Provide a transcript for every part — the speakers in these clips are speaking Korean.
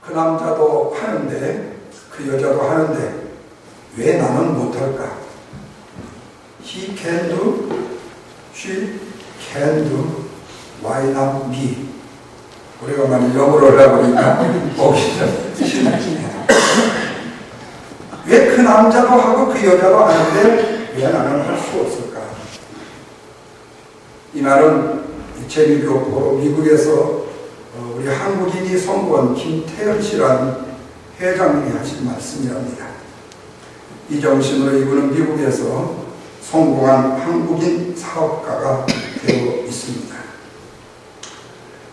그 남자도 하는데 그 여자도 하는데 왜 나는 못할까? He can do, she can do, why not me? 우리가 만약 영어로 하다 보니까 보기 좀 심해요. 왜 그 남자도 하고 그 여자도 하는데 왜 나는 할 수 없을까? 이 말은 제비교포로 미국에서 우리 한국인이 선고한 김태현 씨라는 회장님이 하신 말씀이랍니다. 이 정신으로 이분은 미국에서 성공한 한국인 사업가가 되어 있습니다.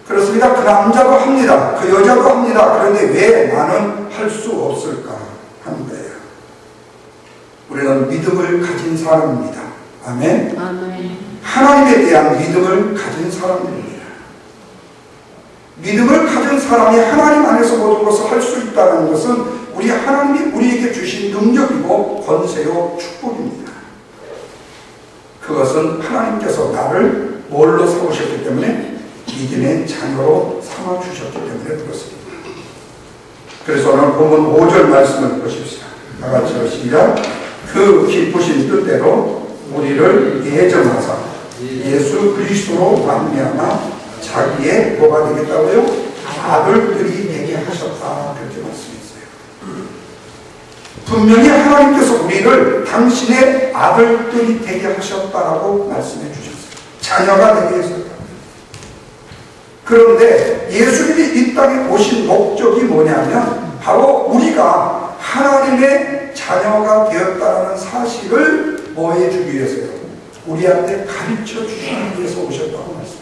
그렇습니다. 그 남자도 합니다. 그 여자도 합니다. 그런데 왜 나는 할 수 없을까 하는 거예요. 우리는 믿음을 가진 사람입니다. 아멘. 아멘. 하나님에 대한 믿음을 가진 사람들입니다. 믿음을 가진 사람이 하나님 안에서 모든 것을 할 수 있다는 것은 우리 하나님이 우리에게 주신 능력이고 권세요 축복입니다. 그것은 하나님께서 나를 뭘로 삼으셨기 때문에 믿음의 자녀로 삼아주셨기 때문에 그렇습니다. 그래서 오늘 본문 5절 말씀을 보십시오. 다 같이 시작. 그 기쁘신 뜻대로 우리를 예정하사 예수 그리스도로 말미암아 자기의 뭐가 되겠다고요? 아들들이 되게 하셨다. 그렇게 말씀했어요. 분명히 하나님께서 우리를 당신의 아들들이 되게 하셨다라고 말씀해 주셨어요. 자녀가 되게 하셨다. 그런데 예수님이 이 땅에 오신 목적이 뭐냐면 바로 우리가 하나님의 자녀가 되었다는 사실을 뭐 해주기 위해서요? 우리한테 가르쳐 주시기 위해서 오셨다고 말씀했어요.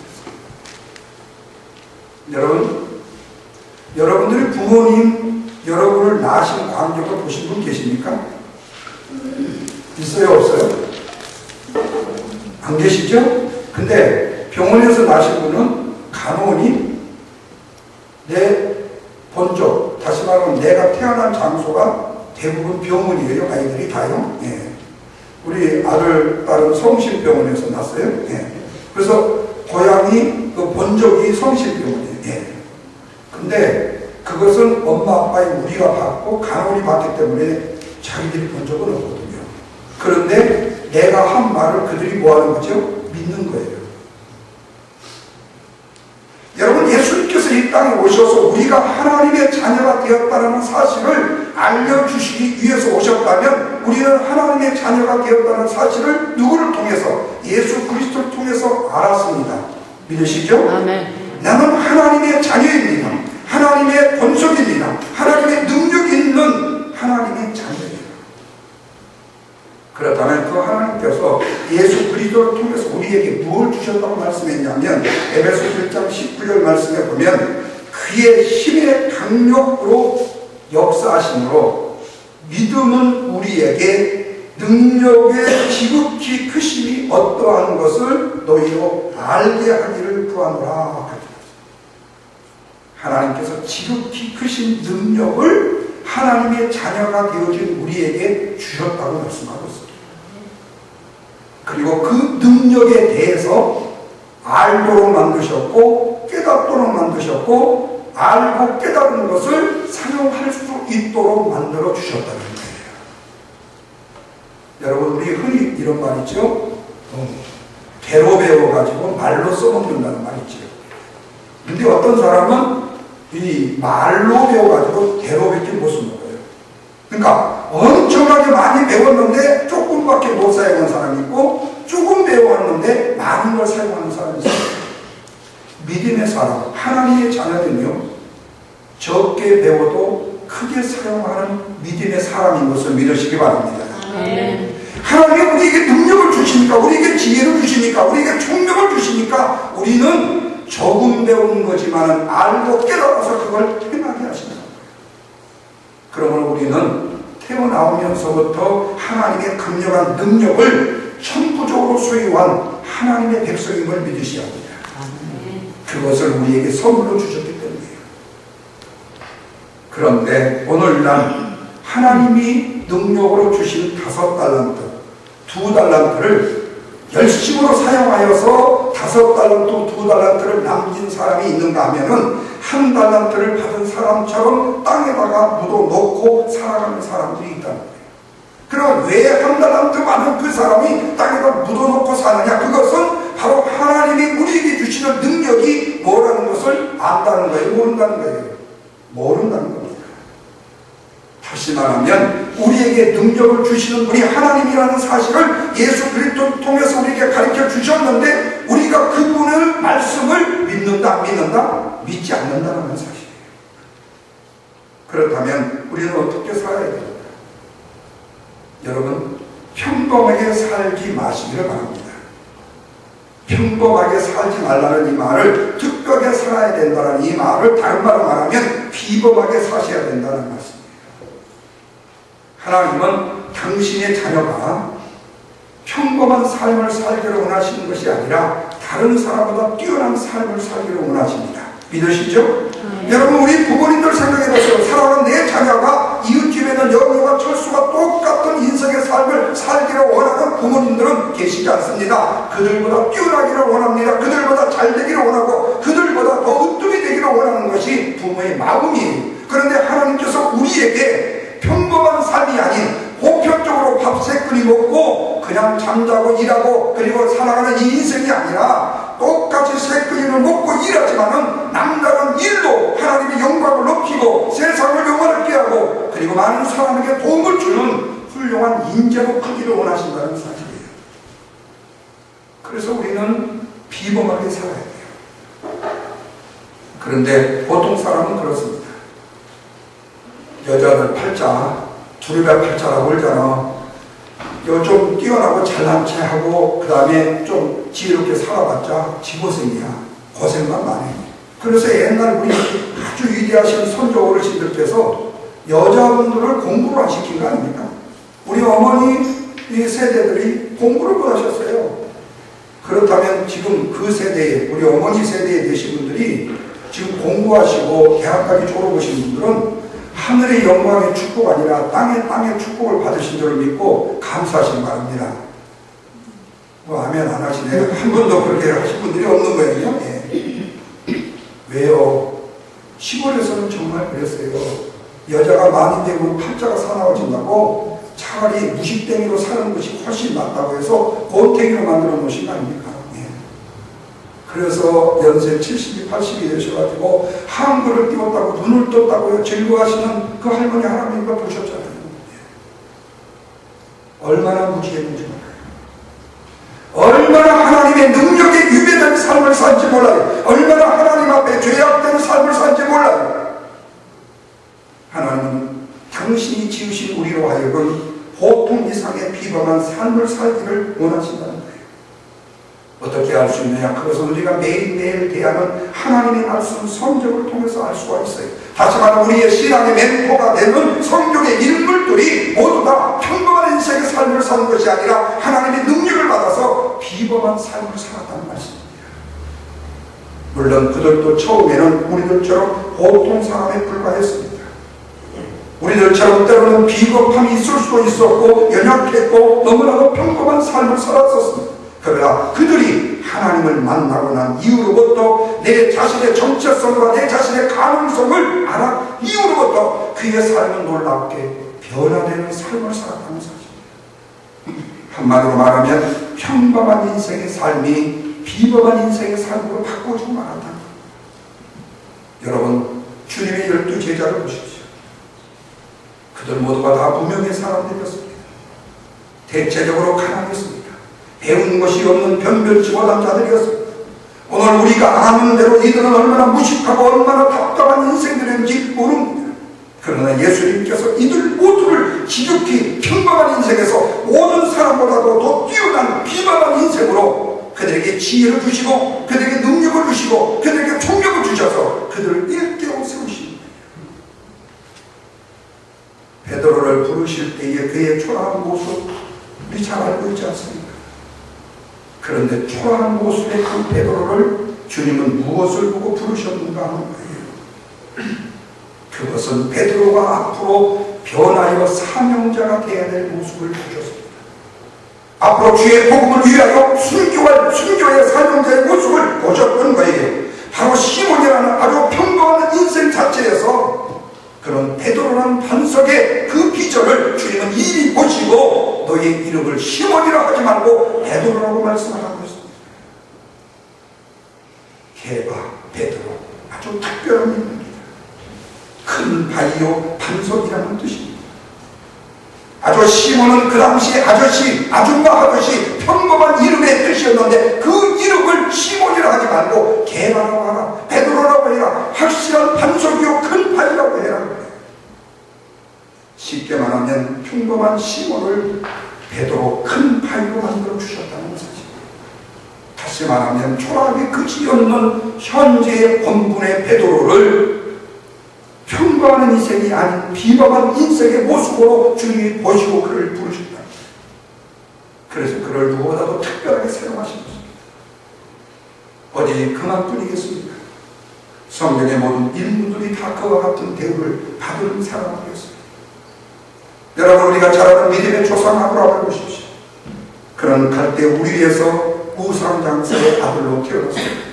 여러분들이 부모님 여러분을 낳으신 광경을 보신 분 계십니까? 있어요? 없어요? 안 계시죠? 근데 병원에서 낳으신 분은 간호원이 내 본적, 다시 말하면 내가 태어난 장소가 대부분 병원이에요. 아이들이 다요. 예. 우리 아들, 딸은 성심병원에서 났어요. 예. 그래서 고향이 그 본적이 성심병원이에요. 예. 근데 그것은 엄마, 아빠의 우리가 받고 간호원이 받기 때문에 자기들이 본 적은 없거든요. 그런데 내가 한 말을 그들이 뭐 하는 거죠? 믿는 거예요. 여러분, 예수님께서 이 땅에 오셔서 우리가 하나님의 자녀가 되었다는 사실을 알려주시기 위해서 오셨다면 우리는 하나님의 자녀가 되었다는 사실을 누구를 통해서? 예수 그리스도를 통해서 알았습니다. 믿으시죠? 아멘. 나는 하나님의 자녀입니다. 하나님의 권속입니다. 하나님의 능력이 있는 하나님의 자녀입니다. 그렇다면 그 하나님께서 예수 그리스도를 통해서 우리에게 무엇을 주셨다고 말씀했냐면 에베소 1장 19절 말씀에 보면 그의 힘의 강력으로 역사하심으로 믿음은 우리에게 능력의 지극히 크심이 어떠한 것을 너희로 알게 하기를 구하노라. 하나님께서 지극히 크신 능력을 하나님의 자녀가 되어진 우리에게 주셨다고 말씀하고 있습니다. 그리고 그 능력에 대해서 알도록 만드셨고 깨닫도록 만드셨고 알고 깨닫는 것을 사용할 수 있도록 만들어 주셨다는 거예요. 여러분, 우리 흔히 이런 말 있죠? 대로 배워가지고 말로 써먹는다는 말 있죠. 근데 어떤 사람은 이 말로 배워가지고 대로밖에 못 쓰는 거예요. 그러니까 엄청나게 많이 배웠는데 조금밖에 못 사용한 사람이 있고 조금 배웠는데 많은 걸 사용하는 사람이 있어요. 믿음의 사람, 하나님의 자녀들은요 적게 배워도 크게 사용하는 믿음의 사람인 것을 믿으시기 바랍니다. 하나님이 우리에게 능력을 주시니까, 우리에게 지혜를 주시니까, 우리에게 총명을 주시니까 우리는 조금 배운 거지만 알고 깨달아서 그걸 행하게 하신다. 그러면 우리는 태어나오면서부터 하나님의 강력한 능력을 천부적으로 소유한 하나님의 백성임을 믿으셔야 합니다. 그것을 우리에게 선물로 주셨기 때문이에요. 그런데 오늘날 하나님이 능력으로 주신 5달란트, 2달란트를 열심으로 사용하여서 5달란트, 2달란트를 남긴 사람이 있는가 하면은 한 달란트를 받은 사람처럼 땅에다가 묻어놓고 살아가는 사람들이 있다는 거예요. 그럼 왜 한 달란트 받은 그 사람이 땅에다 묻어놓고 사느냐? 그것은 바로 하나님이 우리에게 주시는 능력이 뭐라는 것을 안다는 거예요. 모른다는 거예요. 모른다는 겁니다. 다시 말하면 우리에게 능력을 주시는 분이 하나님이라는 사실을 예수 그리스도를 통해서 우리에게 가르쳐 주셨는데 우리가 그분의 말씀을 믿는다 안 믿는다? 믿지 않는다는 사실이에요. 그렇다면 우리는 어떻게 살아야 됩니까? 여러분, 평범하게 살지 마시기를 바랍니다. 평범하게 살지 말라는 이 말을 특별하게 살아야 된다는 이 말을 다른 말로 말하면 비범하게 사셔야 된다는 말씀입니다. 하나님은 당신의 자녀가 평범한 삶을 살기를 원하시는 것이 아니라 다른 사람보다 뛰어난 삶을 살기를 원하십니다. 믿으시죠? 여러분, 우리 부모님들 생각해보세요. 사랑하는 내 자녀가 이웃집에 있는 영유와 철수가 똑같은 인생의 삶을 살기를 원하는 부모님들은 계시지 않습니다. 그들보다 뛰어나기를 원합니다. 그들보다 잘 되기를 원하고 그들보다 더 으뜸이 되기를 원하는 것이 부모의 마음이에요. 그런데 하나님께서 우리에게 평범한 삶이 아닌 보편적으로 밥 세 끼 먹고 그냥 잠자고 일하고 그리고 살아가는 이 인생이 아니라 똑같이 세 끼를 먹고 일하지만은 남다른 일로 하나님의 영광을 높이고 세상을 영원하게 하고 그리고 많은 사람에게 도움을 주는 훌륭한 인재로 크기를 원하신다는 사실이에요. 그래서 우리는 비범하게 살아야 돼요. 그런데 보통 사람은 그렇습니다. 여자들 팔자, 두루배 팔자라고 그러잖아. 좀 뛰어나고 잘난 체 하고 그 다음에 좀 지혜롭게 살아봤자 지고생이야. 고생만 많이 해. 그래서 옛날 우리 아주 위대하신 선조 어르신들께서 여자분들을 공부를 안 시킨 거 아닙니까? 우리 어머니 이 세대들이 공부를 못 하셨어요. 그렇다면 지금 그 세대에 우리 어머니 세대에 계신 분들이 지금 공부하시고 대학까지 졸업하신 분들은 하늘의 영광의 축복 아니라 땅의 축복을 받으신 줄을 믿고 감사하시기 바랍니다. 뭐 아멘 안 하시네요. 한 번도 그렇게 하신 분들이 없는 거예요. 네. 왜요? 시골에서는 정말 그랬어요. 여자가 많이 되면 팔자가 사나워진다고 차라리 무식땡이로 사는 것이 훨씬 낫다고 해서 곤탱이로 만들어 놓으신 거 아닙니까? 그래서 연세 70이 80이 되셔가지고 한글을 띄웠다고 눈을 떴다고 즐거워하시는 그 할머니 할아버지가 보셨잖아요. 얼마나 무지했는지 몰라요. 얼마나 하나님의 능력에 유배된 삶을 살지 몰라요. 얼마나 하나님 앞에 죄악된 삶을 살지 몰라요. 하나님은 당신이 지으신 우리로 하여금 보통 이상의 비범한 삶을 살기를 원하신다는 거예요. 어떻게 알 수 있느냐? 그것은 우리가 매일매일 대하는 하나님의 말씀, 성경을 통해서 알 수가 있어요. 다시 말하면 우리의 신앙의 멘토가 되는 성경의 인물들이 모두 다 평범한 인생의 삶을 사는 것이 아니라 하나님의 능력을 받아서 비범한 삶을 살았다는 말씀입니다. 물론 그들도 처음에는 우리들처럼 보통 사람에 불과했습니다. 우리들처럼 때로는 비겁함이 있을 수도 있었고 연약했고 너무나도 평범한 삶을 살았었습니다. 그러나 그들이 하나님을 만나고 난 이후로부터 내 자신의 정체성과 내 자신의 가능성을 알아 이후로부터 그의 삶은 놀랍게 변화되는 삶을 살았다는 사실. 한마디로 말하면 평범한 인생의 삶이 비범한 인생의 삶으로 바꿔주고 말았다. 여러분, 주님의 12 제자를 보십시오. 그들 모두가 다 무명의 사람들이었습니다. 대체적으로 가난했습니다. 배운 것이 없는 변변치 못한 자들이었습니다. 오늘 우리가 아는 대로 이들은 얼마나 무식하고 얼마나 답답한 인생들인지 모릅니다. 그러나 예수님께서 이들 모두를 지극히 평범한 인생에서 모든 사람보다도 더 뛰어난 비범한 인생으로 그들에게 지혜를 주시고 그들에게 능력을 주시고 그들에게 총력을 주셔서 그들을 일대로 세우십니다. 베드로를 부르실 때에 그의 초라한 모습 우리 잘 알고 있지 않습니까? 그런데 초라한 모습의 그 베드로를 주님은 무엇을 보고 부르셨는가 하는 거예요. 그것은 베드로가 앞으로 변하여 사명자가 되어야 될 모습을 보셨습니다. 앞으로 주의 복음을 위하여 순교의 사명자의 모습을 보셨던 거예요. 바로 시몬이라는 아주 평범한 인생 자체에서 그런 베드로라는 반석의 그 비전을 주님은 이미 보시고 너의 이름을 시몬이라 하지 말고 베드로라고 말씀하고 있습니다. 게바, 베드로, 아주 특별한 인물입니다. 큰 바위요 반석이라는 뜻입니다. 아주 시몬은 그 당시 아저씨, 아줌마 하듯이 평범한 이름의 뜻이었는데 그 이름을 시몬이라 하지 말고 게바라고 하라, 베드로라고 해라, 확실한 반석이요 큰 바위라고 해라. 쉽게 말하면 평범한 시몬을 베드로 큰 바위로 만들어 주셨다는 사실. 다시 말하면 초라하게 그지없는 현재의 본분의 베드로를 평범한 인생이 아닌 비범한 인생의 모습으로 주님이 보시고 그를 부르셨다. 그래서 그를 누구보다도 특별하게 사용하신 것입니다. 어디 그만뿐이겠습니까? 성경의 모든 인물들이 다 그와 같은 대우를 받은 사람이었습니다. 여러분, 우리가 잘 아는 믿음의 조상 아브라함을 보십시오. 그는 갈대 우리에서 우상장사의 아들로 태어났습니다.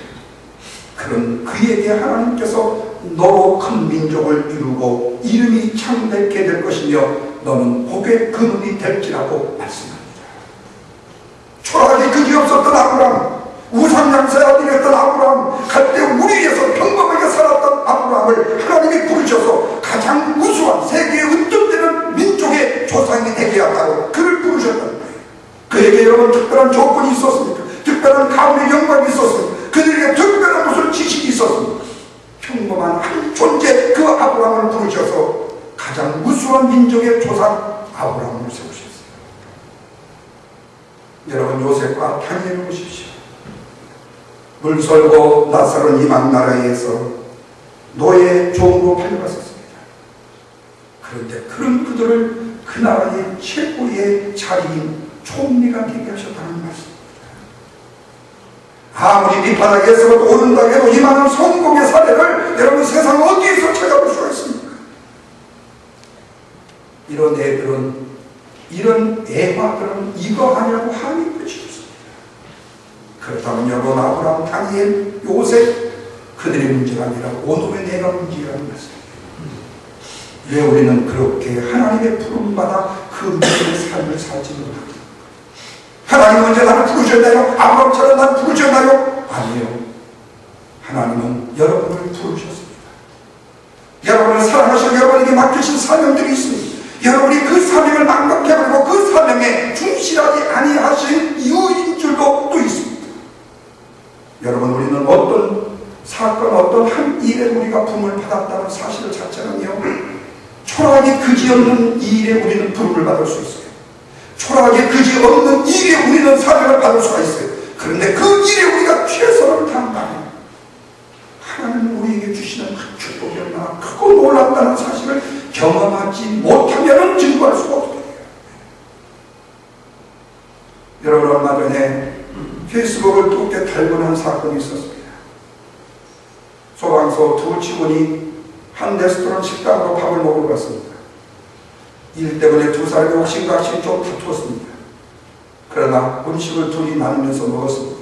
그런 그에게 하나님께서 너로 큰 민족을 이루고 이름이 창백게 될 것이며 너는 복의 근원이 될지라고 말씀합니다. 초라하게 그지 없었던 아브라함, 우상장사의 아들이었던 아브라함, 갈대 우리에서 평범하게 살았던 아브라함을 하나님이 부르셔서 가장 우수한 세계에 은둔되는 민족의 조상이 되게 하다고 그를 부르셨다는 거예요. 그에게 여러분 특별한 조건이 있었습니까? 특별한 가문의 영광이 있었습니까? 그들에게 특별한 무슨 지식이 있었습니까? 평범한 한 존재 그 아브라함을 부르셔서 가장 우수한 민족의 조상 아브라함을 세우셨어요. 여러분, 요셉과 다니엘을 보십시오. 물설고 낯설은 이방 나라에서 노예 종으로 팔려갔었습니다. 그런데 그런 그들을 그 나라의 최고의 자리인 총리가 되게 하셨다는 말씀입니다. 아무리 밑바닥에서부터 오른다고 해도 이만한 성공의 사례를 여러분 세상 어디에서 찾아볼 수가 있습니까? 이런 애들은, 이런 애화들은 이거 아니라고 한이 붙이겠습니다. 그렇다면 여러분, 아브라함, 다니엘, 요셉, 그들의 문제가 아니라 오늘의 내가 문제라는 말씀입니다. 왜 우리는 그렇게 하나님의 부름받아 그 믿음의 삶을 살지 못합니까? 하나님 언제 나를 부르셨나요? 아브라함처럼 나를 부르셨나요? 아니요. 하나님은 여러분을 부르셨습니다. 여러분을 사랑하셔서 여러분에게 맡기신 사명들이 있습니다. 여러분이 그 사명을 망각해버리고 그 사명에 충실하지 아니하신 이유인 줄도 또 있습니다. 여러분, 우리는 어떤 사건, 어떤 한 일에 우리가 부름을 받았다는 사실 자체는요, 초라하게 그지없는 이 일에 우리는 부름을 받을 수 있어요. 초라하게 그지없는 일에 우리는 사명을 받을 수가 있어요. 그런데 그 일에 우리가 최선을 다한다면 하나님은 우리에게 주시는 그 축복이 얼마나 크고 놀랍다는 사실을 경험하지 못하면 증거할 수가 없어요. 여러분, 얼마 전에 페이스북을 뚫게 탈변한 사건이 있었습니다. 소방서 두 직원이 한 레스토랑 식당으로 밥을 먹으러 갔습니다. 일 때문에 두 사람이 옥신각신 좀 다투었습니다. 그러나 음식을 둘이 나누면서 먹었습니다.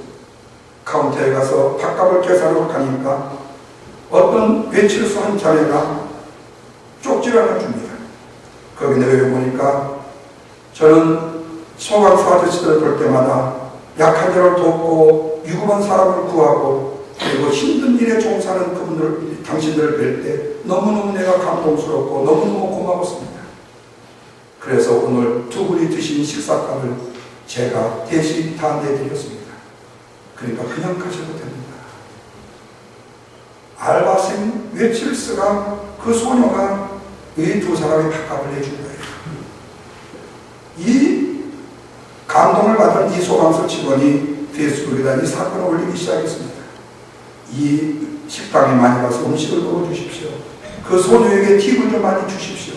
카운터에 가서 밥값을 계산하러 가니까 어떤 외출수 한 자매가 쪽지를 하나 줍니다. 거기 내려보니까 저는 소방서 아저씨들 볼 때마다 약한 자를 돕고 유급한 사람을 구하고 그리고 힘든 일에 종사하는 그분들, 당신들을 뵐 때 너무너무 내가 감동스럽고 너무너무 고마웠습니다. 그래서 오늘 두 분이 드신 식사값을 제가 대신 다 내드렸습니다. 그러니까 그냥 가셔도 됩니다. 알바생 외칠스가 그 소녀가 이 두 사람의 밥값을 내준 거예요. 이 감동을 받은 이 소방서 직원이 페이스북에다 이 사건을 올리기 시작했습니다. 이 식당에 많이 가서 음식을 먹어주십시오. 그 소녀에게 팁을 좀 많이 주십시오.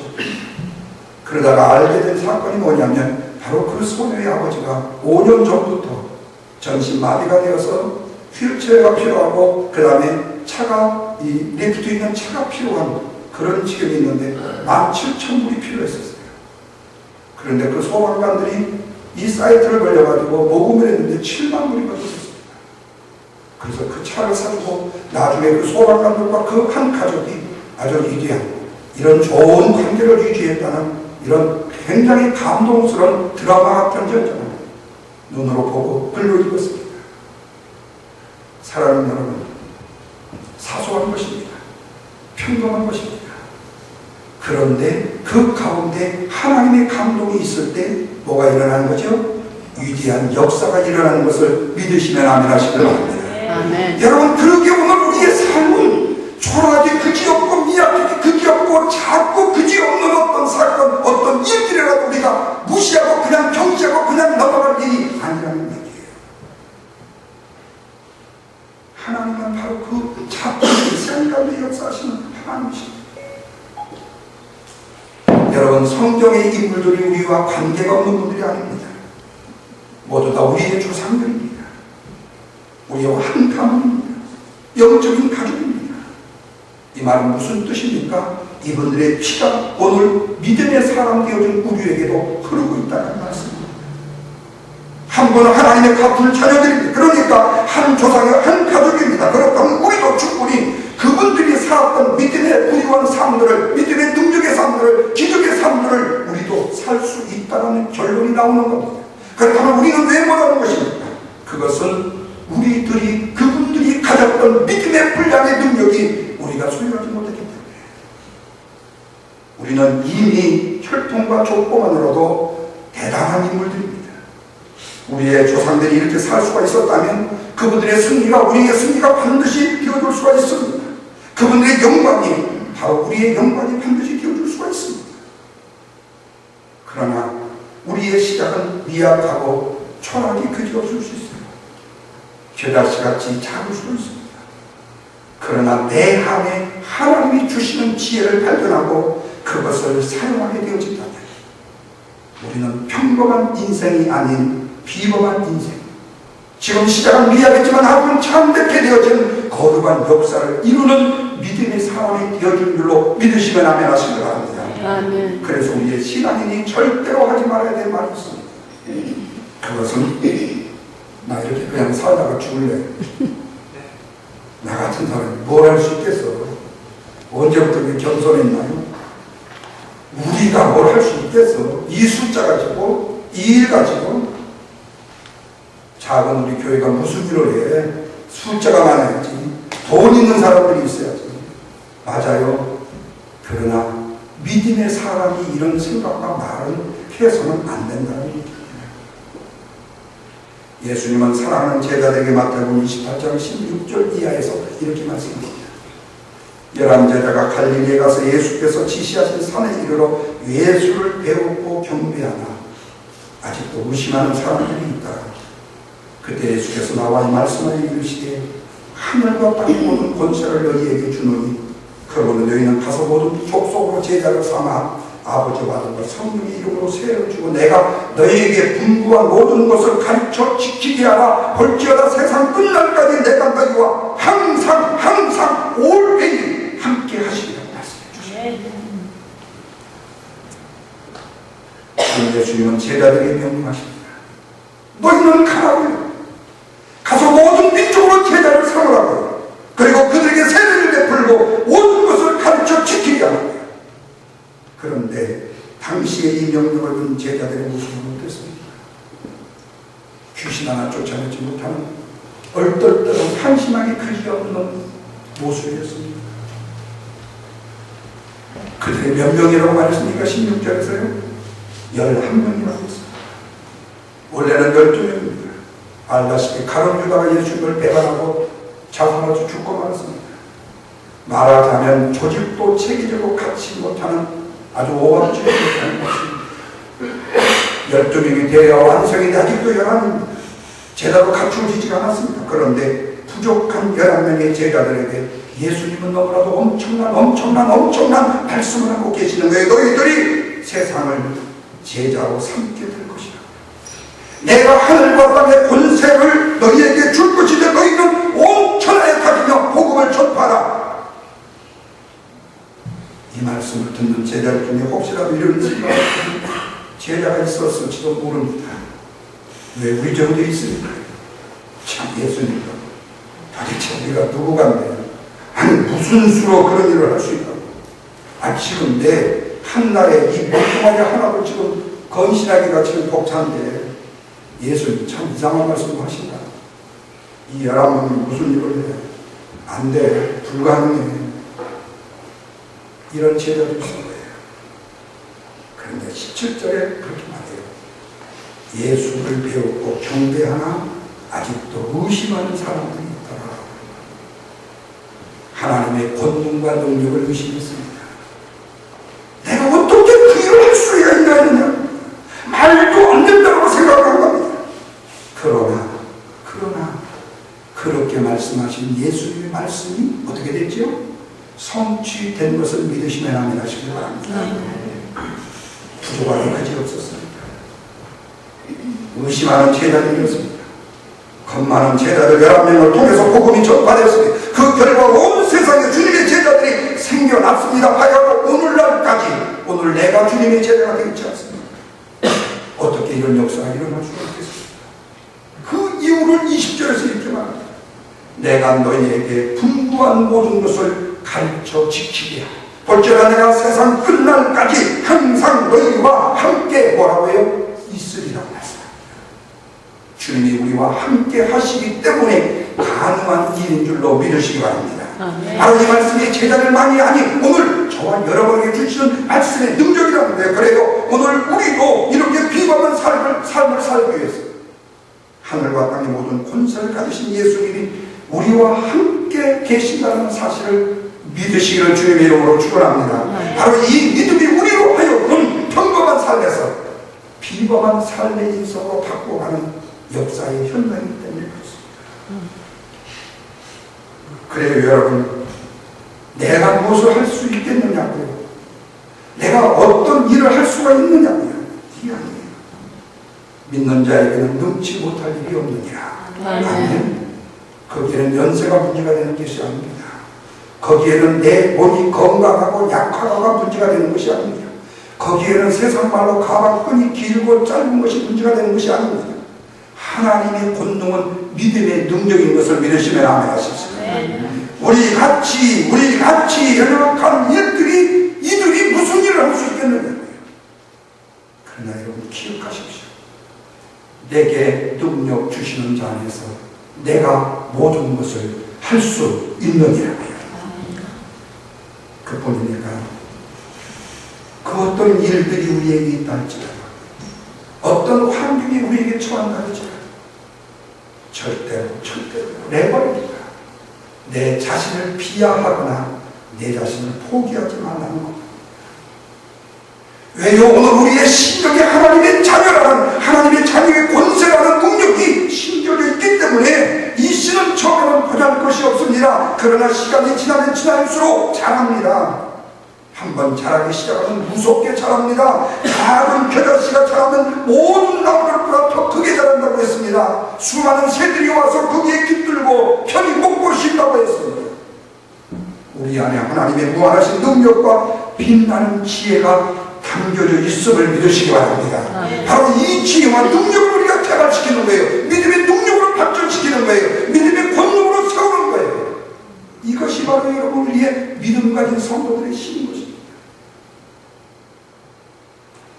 그러다가 알게 된 사건이 뭐냐면 바로 그 소녀의 아버지가 5년 전부터 전신마비가 되어서 휠체어가 필요하고 그 다음에 차가, 이 리프트 있는 차가 필요한 그런 지경이 있는데 17,000불이 필요했었어요. 그런데 그 소방관들이 이 사이트를 걸려가지고 모금을 했는데 7만 불이 걸렸었습니다. 그 그래서 그 차를 사주고 나중에 그 소방관들과 그 한 가족이 아주 위대한 이런 좋은 관계를 유지했다는 이런 굉장히 감동스러운 드라마 같은 전쟁을 눈으로 보고 글로 읽었습니다. 사랑하는 여러분, 사소한 것입니다. 평범한 것입니다. 그런데 그 가운데 하나님의 감동이 있을 때 뭐가 일어나는 거죠? 위대한 역사가 일어나는 것을 믿으시면 아멘 하시길 바랍니다. 아멘. 여러분, 그러게 오늘 우리의 삶은 초라하게 그지없고 미약하게 그지없고 작고 그지없는 어떤 사건, 어떤 일들이라도 우리가 무시하고 그냥 경시하고 그냥 넘어갈 일이 아니라는 얘기예요. 하나님은 바로 그 작은 세상 가운데 역사하시는 하나님이십니다. 여러분, 성경의 인물들이 우리와 관계가 없는 분들이 아닙니다. 모두 다 우리의 조상들입니다. 우리와 한 가문입니다. 영적인 가족입니다. 이 말은 무슨 뜻입니까? 이분들의 피가 오늘 믿음의 사람 되어준 우리에게도 흐르고 있다는 말씀입니다. 한 분은 하나님의 갚을 자녀들입니다. 그러니까 한 조상의 한 가족입니다. 그렇다면 우리도 충분히 그분들이 살았던 믿음의 부유한 삶들을, 믿음의 능력의 삶들을, 기적의 삶들을 우리도 살 수 있다는 결론이 나오는 겁니다. 그렇다면 우리는 왜 뭐라는 것입니까? 그것은 우리들이 그분들이 가졌던 믿음의 분량의 능력이 우리가 소유하지 못했기 때문에 우리는 이미 혈통과 족보만으로도 대단한 인물들입니다. 우리의 조상들이 이렇게 살 수가 있었다면 그분들의 승리가 우리의 승리가 반드시 되어줄 수가 있습니다. 그분들의 영광이 바로 우리의 영광이 반드시 되어줄 수가 있습니다. 그러나 우리의 시작은 미약하고 초라하게 그지없을 수 있어요. 겨자씨같이 작을 수도 있습니다. 그러나 내 안에 하나님이 주시는 지혜를 발견하고 그것을 사용하게 되어진다면 우리는 평범한 인생이 아닌 비범한 인생, 지금 시작은 미약했지만 앞으로는 참되게 되어진 거룩한 역사를 이루는 믿음의 사람이 되어준 줄로 믿으시면 아멘 하시기 바랍니다. 아멘. 그래서 우리의 신앙인이 절대로 하지 말아야 될 말이 있습니다. 그것은 나 이렇게 그냥 살다가 죽을래. 나 같은 사람이 뭘 할 수 있겠어? 언제부터 그렇게 겸손했나요? 우리가 뭘 할 수 있겠어? 이 숫자 가지고, 이 일 가지고. 작은 우리 교회가 무슨 일을 해? 숫자가 많아야지. 돈 있는 사람들이 있어야지. 맞아요. 그러나 믿음의 사람이 이런 생각과 말은 해서는 안 된다는 얘기입니다. 예수님은 사랑하는 제자들에게 마태복음 28장 16절 이하에서 이렇게 말씀합니다. 11제자가 갈릴리에 가서 예수께서 지시하신 산에 이르러 예수를 배우고 경배하나 아직도 무심하는 사람들이 있다. 그때 예수께서 나와 이 말씀을 이르시되 하늘과 땅의 모든 권세를 너희에게 주노니 그러므로 너희는 가서 모든 족속으로 제자를 삼아 아버지와 아들과 성령의 이름으로 세례를 주고 내가 너희에게 분부한 모든 것을 가르쳐 지키게 하라. 볼지어다 세상 끝날까지 내가 너희와 항상 올해에 함께 하시리라 말씀해 주십니다. 예수님은 제자들에게 명령하십니다. 너희는 가라고요. 가서 모든 민족으로 제자를 삼으라고요. 그리고 그들에게 세례를 베풀고 모든 것을 가르쳐 지키게 하라고요. 그런데 당시에 이 명령을 본 제자들의 모습은 어땠습니까? 귀신 하나 쫓아내지 못하는 얼떨떨한 한심하게 그지없는 모습이었습니다. 그들의 몇 명이라고 말했습니까? 16절에서요 11명이라고 했습니다. 원래는 12명입니다. 알다시피 가룟 유다가 예수님을 배반하고 자살하여 죽고 말았습니다. 말하자면 조직도 체계적으로 갖지 못하는 아주 오합지졸 못하는 것입니다. 12명이 되어 완성이 아직도 11명입니다. 제대로 갖추어지지가 않았습니다. 그런데 부족한 11명의 제자들에게 예수님은 너무나도 엄청난 말씀을 하고 계시는 거예요. 너희들이 세상을 제자로 삼게 될 것이다. 내가 하늘과 땅의 권세를 너희에게 줄 것이다. 너희는 온 천하에 다니며 복음을 전파하라. 이 말씀을 듣는 제자들 중에 혹시라도 이런 제자가 있었을지도 모릅니다. 왜 우리 정도에 있습니까? 참 예수님도 다리 대체 우리가 누구 같네요. 아니 무슨 수로 그런 일을 할 수 있다고. 지금 내 한나라에 이 멍청하게 하나도 지금 건실하기가 지금 벅찬데 예수님 참 이상한 말씀을 하신다. 이 11명이 무슨 일을 해? 안 돼. 불가능해. 이런 제자들이 있는 거예요. 그런데 17절에 그렇게 말해요. 예수를 배웠고 경배하나 아직도 의심하는 사람들이 있더라. 하나님의 권능과 능력을 의심했습니다. 내가 어떻게 그 일을 할 수가 있느냐? 말도 안 된다고 생각한 겁니다. 그러나 그렇게 말씀하신 예수님의 말씀이 어떻게 됐죠? 성취된 것을 믿으시면 아멘 하시기 바랍니다. 부족하게 그지없었습니다. 의심하는 제자들이었습니다. 겁많은 제자들 11명을 통해서 복음이 전파되었습니다. 그 결과 온 세상에 주님의 제자들이 생겨났습니다. 하여간 오늘날까지 오늘 내가 주님의 제자가 되지 않습니다. 어떻게 이런 역사가 일어날 수가 있겠습니까? 그 이유를 20절에서 이렇게 말합니다. 내가 너희에게 분부한 모든 것을 가르쳐 지키게 하라. 볼지어다 내가 세상 끝날까지 항상 너희와 함께 뭐라고요? 있으리라고 말씀합니다. 주님이 우리와 함께 하시기 때문에 가능한 일인 줄로 믿으시기 바랍니다. 바로 이 말씀이 제자들 많이 아니 오늘 저와 여러분에게 주시는 말씀의 능력이라는데 그래요. 오늘 우리도 이렇게 비범한 삶을 살기 위해서 하늘과 땅의 모든 권세를 가지신 예수님이 우리와 함께 계신다는 사실을 믿으시기를 주님의 이름으로 축원합니다. 바로 이 믿음이 우리로 하여금 평범한 삶에서 비범한 삶의 인생으로 바꿔가는 역사의 현장이기 때문에 그렇습니다. 그래요 여러분, 내가 무엇을 할 수 있겠느냐고요. 내가 어떤 일을 할 수가 있느냐고요. 이게 아니에요. 믿는 자에게는 능치 못할 일이 없느니라. 아멘. 거기에는 연세가 문제가 되는 것이 아닙니다. 거기에는 내 몸이 건강하고 약하고가 문제가 되는 것이 아닙니다. 거기에는 세상 말로 가방끈이 길고 짧은 것이 문제가 되는 것이 아닙니다. 하나님의 권능은 믿음의 능력인 것을 믿으시면 아멘 하십시오. 우리 같이 연약한 이들이 무슨 일을 할 수 있겠느냐고요. 그러나 여러분 기억하십시오. 내게 능력 주시는 자 안에서 내가 모든 것을 할 수 있느니라고요. 그뿐이니까 그 어떤 일들이 우리에게 있다 할지라도 어떤 환경이 우리에게 처한다 할지라도 절대로 내버립니다. 내 자신을 비하하거나 내 자신을 포기하지 말라는 것. 왜요? 오늘 우리의 심령에 하나님의 자녀라는 하나님의 자녀의 권세라는 능력이 심겨져 있기 때문에 이 씨는 처음에는 보잘 것이 없습니다. 그러나 시간이 지나면 지날수록 자랍니다. 한번 자라기 시작하면 무섭게 자랍니다. 작은 겨자씨가 자라면 모든 나무들보다 더 크게 자란다고 했습니다. 수많은 새들이 와서 거기에 깃들고 편히 먹고 싶다고 했습니다. 우리 안에 하나님의 무한하신 능력과 빛나는 지혜가 담겨져 있음을 믿으시기 바랍니다. 바로 이 지혜와 능력을 우리가 개발시키는 거예요. 믿음의 능력으로 발전시키는 거예요. 믿음의 권능으로 세우는 거예요. 이것이 바로 여러분 우리의 믿음 가진 성도들의 힘인 것입니다.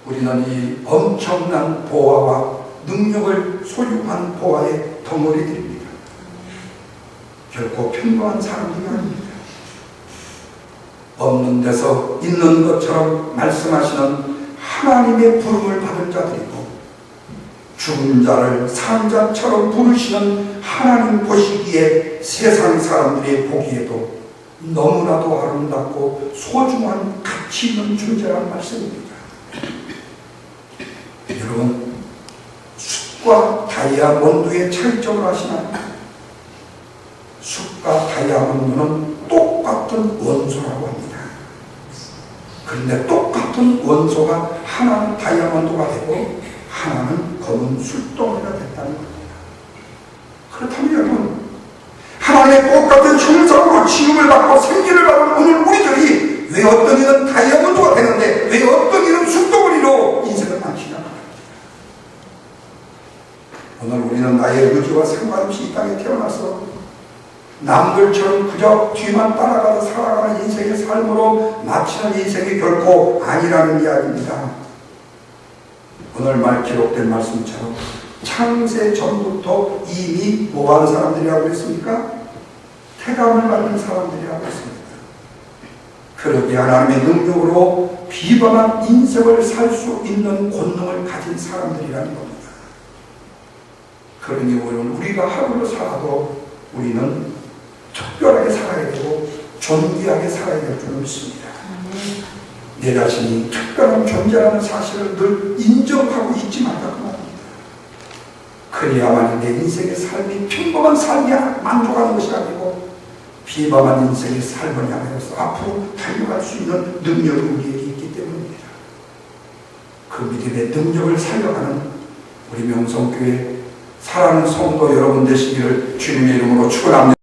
우리는 이 엄청난 보화와 능력을 소유한 보화의 덩어리들입니다. 결코 평범한 사람들이 아닙니다. 없는 데서 있는 것처럼 말씀하시는 하나님의 부름을 받은 자들이고 죽은 자를 산 자처럼 부르시는 하나님 보시기에 세상 사람들이 보기에도 너무나도 아름답고 소중한 가치 있는 존재라는 말씀입니다. 여러분, 숯과 다이아몬드의 차이점을 아시나요? 숯과 다이아몬드는 똑같은 원소라고 합니다. 그런데 똑같은 원소가 하나는 다이아몬드가 되고 하나는 검은 술덩이가 됐다는 겁니다. 그렇다면 여러분, 하나님의 똑같은 형상으로 지음을 받고 생기를 받은 오늘 우리들이 왜 어떤 이는 다이아몬드가 되는데 왜 어떤 이는 술덩이로 인생을 마치냐. 오늘 우리는 나의 의지와 상관없이 이 땅에 태어나서 바울처럼 그저 뒤만 따라가서 살아가는 인생의 삶으로 마치는 인생이 결코 아니라는 이야기입니다. 오늘 말 기록된 말씀처럼 창세 전부터 이미 뭐하는 사람들이라고 했습니까? 태감을 받는 사람들이라고 했습니다. 그러기에 하나님의 능력으로 비범한 인생을 살 수 있는 권능을 가진 사람들이라는 겁니다. 그러니 오늘 우리가 하루를 살아도 우리는 특별하게 살아야 되고 존귀하게 살아야 될 줄 믿습니다. 내 자신이 특별한 존재라는 사실을 늘 인정하고 있지 말라고 말합니다. 그래야만 내 인생의 삶이 평범한 삶이 만족하는 것이 아니고 비범한 인생의 삶을 향해서 앞으로 달려갈 수 있는 능력이 우리에게 있기 때문입니다. 그 믿음의 능력을 살려가는 우리 명성교회 사랑하는 성도 여러분 되시기를 주님의 이름으로 축원합니다.